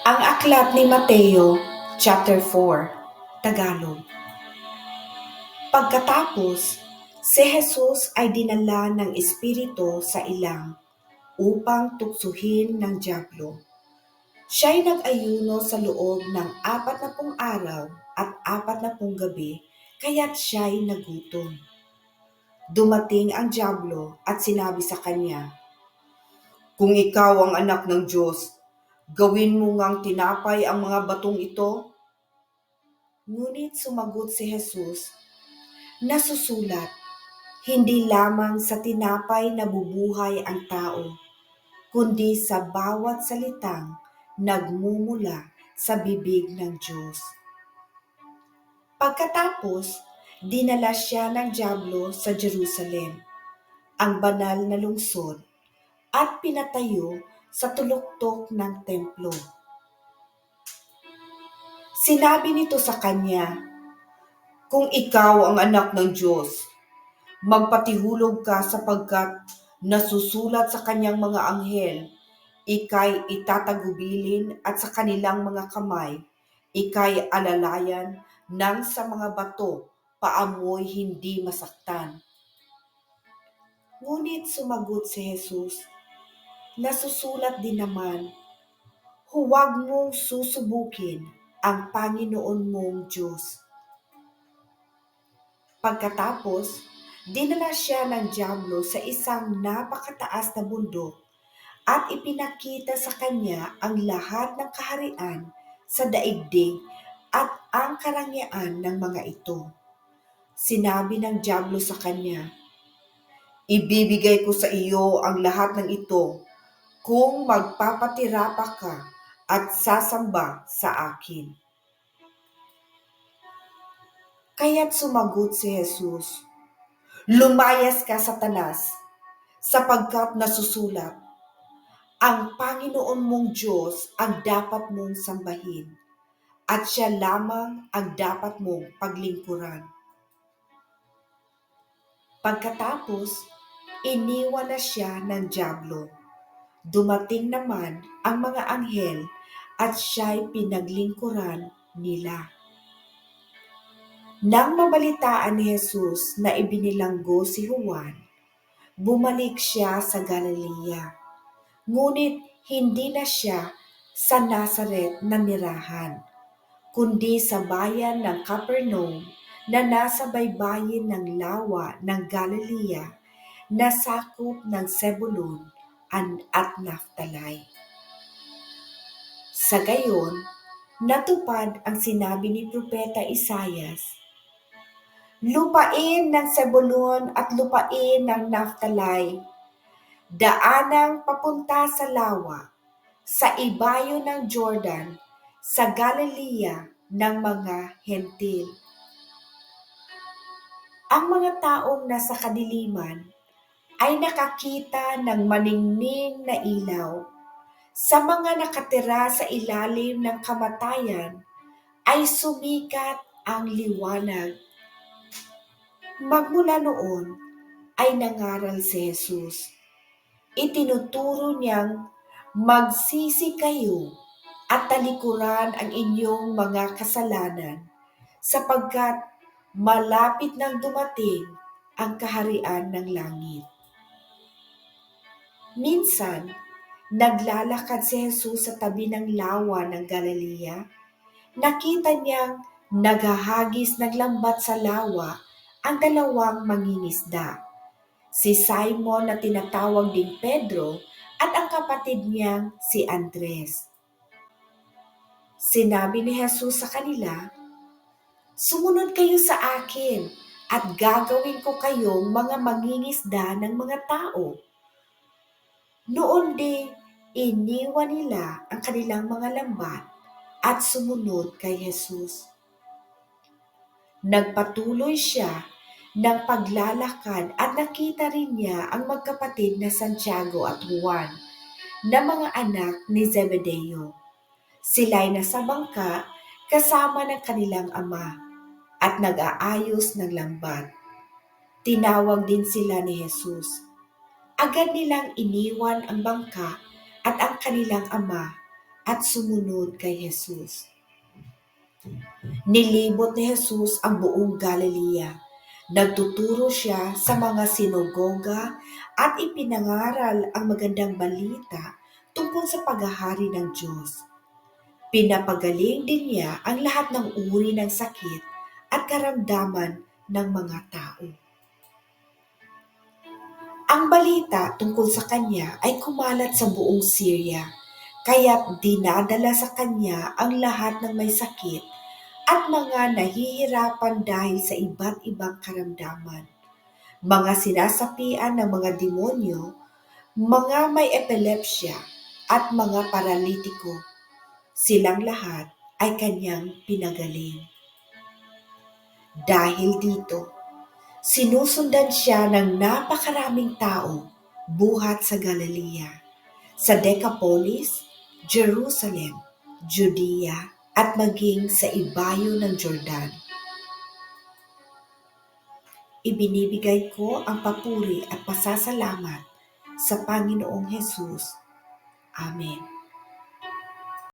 Ang aklat ni Mateo, chapter 4, Tagalog. Pagkatapos, si Jesus ay dinala ng Espiritu sa ilang upang tuksuhin ng dyablo. Siya'y nag-ayuno sa loob ng 40 araw at 40 gabi, kaya't siya'y nagutom. Dumating ang dyablo at sinabi sa kanya, "Kung ikaw ang anak ng Diyos, gawin mo ngang tinapay ang mga batong ito." Ngunit sumagot si Jesus, "Nasusulat, hindi lamang sa tinapay nabubuhay ang tao, kundi sa bawat salitang nagmumula sa bibig ng Diyos." Pagkatapos, dinala siya ng dyablo sa Jerusalem, ang banal na lungsod, at pinatayo sa tuluktok ng templo. Sinabi nito sa kanya, "Kung ikaw ang anak ng Diyos, magpatihulog ka sapagkat nasusulat sa kanyang mga anghel, ika'y itatagubilin at sa kanilang mga kamay, ika'y alalayan nang sa mga bato paamoy hindi masaktan." Ngunit sumagot si Jesus, "Nasusulat din naman, huwag mong susubukin ang Panginoon mong Diyos." Pagkatapos, dinala siya ng dyablo sa isang napakataas na bundok at ipinakita sa kanya ang lahat ng kaharian sa daigdig at ang karangyaan ng mga ito. Sinabi ng dyablo sa kanya, "Ibibigay ko sa iyo ang lahat ng ito kung magpapatirapa ka at sasamba sa akin." Kaya't sumagot si Jesus, "Lumayas ka, Satanas, sapagkat nasusulat, ang Panginoon mong Diyos ang dapat mong sambahin, at siya lamang ang dapat mong paglingkuran." Pagkatapos, iniwan na siya ng dyablo. Dumating naman ang mga anghel at siya'y pinaglingkuran nila. Nang mabalitaan ni Jesus na ibinilanggo si Juan, bumalik siya sa Galilea. Ngunit hindi na siya sa Nazaret na nirahan, kundi sa bayan ng Capernaum na nasa baybayin ng lawa ng Galilea na sakop ng Zebulun at Naphtali. Sa gayon, natupad ang sinabi ni Propeta Isaias, "Lupain ng Zebulun at lupain ng Naphtali, daanang papunta sa lawa, sa ibayo ng Jordan, sa Galilea ng mga Hentil." Ang mga taong nasa kadiliman ay nakakita ng maningning na ilaw. Sa mga nakatira sa ilalim ng kamatayan ay sumikat ang liwanag. Magmula noon ay nangaral si Jesus. Itinuturo niyang magsisi kayo at talikuran ang inyong mga kasalanan, sapagkat malapit nang dumating ang kaharian ng langit. Minsan, naglalakad si Jesus sa tabi ng lawa ng Galilea. Nakita niyang naghahagis ng lambat sa lawa ang dalawang mangingisda, si Simon na tinatawag ding Pedro at ang kapatid niyang si Andres. Sinabi ni Jesus sa kanila, "Sumunod kayo sa akin at gagawin ko kayong mga mangingisda ng mga tao." Noon di, iniwan nila ang kanilang mga lambat at sumunod kay Jesus. Nagpatuloy siya ng paglalakad at nakita rin niya ang magkapatid na Santiago at Juan na mga anak ni Zebedeo. Sila'y nasa bangka kasama ng kanilang ama at nag-aayos ng lambat. Tinawag din sila ni Jesus. Agad nilang iniwan ang bangka at ang kanilang ama at sumunod kay Jesus. Nilibot ni Jesus ang buong Galilea. Nagtuturo siya sa mga sinagoga at ipinangaral ang magandang balita tungkol sa paghahari ng Diyos. Pinapagaling din niya ang lahat ng uri ng sakit at karamdaman ng mga tao. Ang balita tungkol sa kanya ay kumalat sa buong Syria, kaya't dinadala sa kanya ang lahat ng may sakit at mga nahihirapan dahil sa iba't ibang karamdaman, mga sinasapian ng mga demonyo, mga may epilepsya, at mga paralitiko. Silang lahat ay kanyang pinagaling. Dahil dito, sinusundan siya ng napakaraming tao buhat sa Galilea, sa Decapolis, Jerusalem, Judea, at maging sa ibayo ng Jordan. Ibinibigay ko ang papuri at pasasalamat sa Panginoong Hesus. Amen.